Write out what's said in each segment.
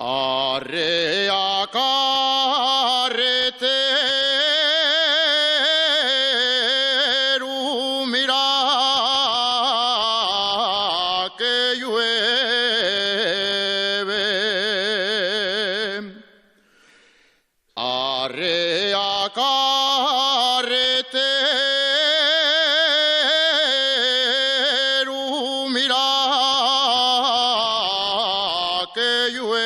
Arrea carretero, mira que llueve. Arrea carretero, mira que llueve.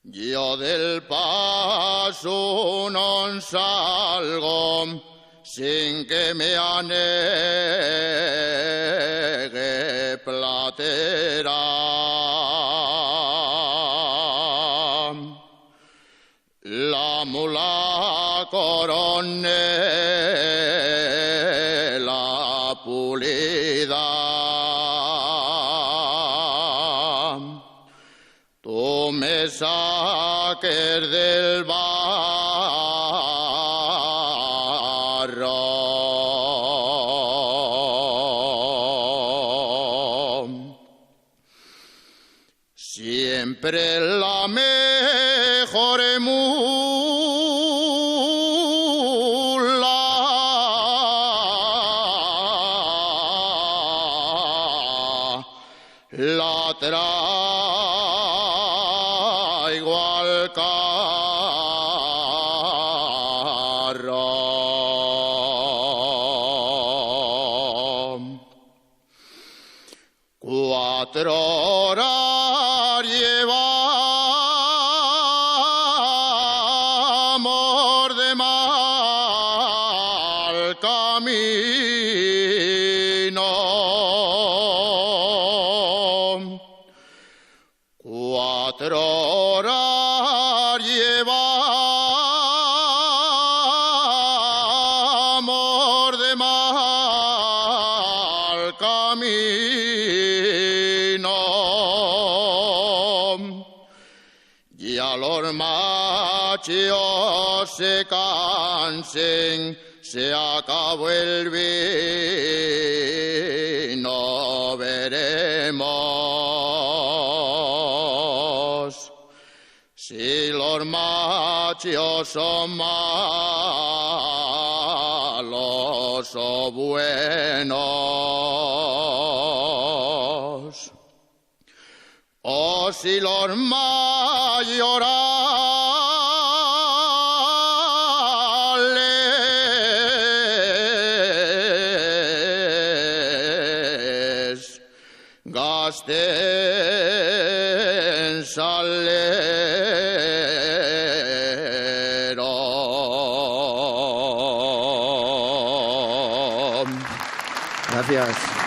Yo del paso no salgo sin que me anegue platera. La mula coronela pulida, tú me saques del barro. Siempre la mejor mula la traigo al carro. 4 horas llevamos de mal camino. 4 horas llevamos de mal camino. Ya los machos se cansen, se acabó el vino, veremos si los machos son malos o buenos, o si los mayorales gasten salero. Gracias.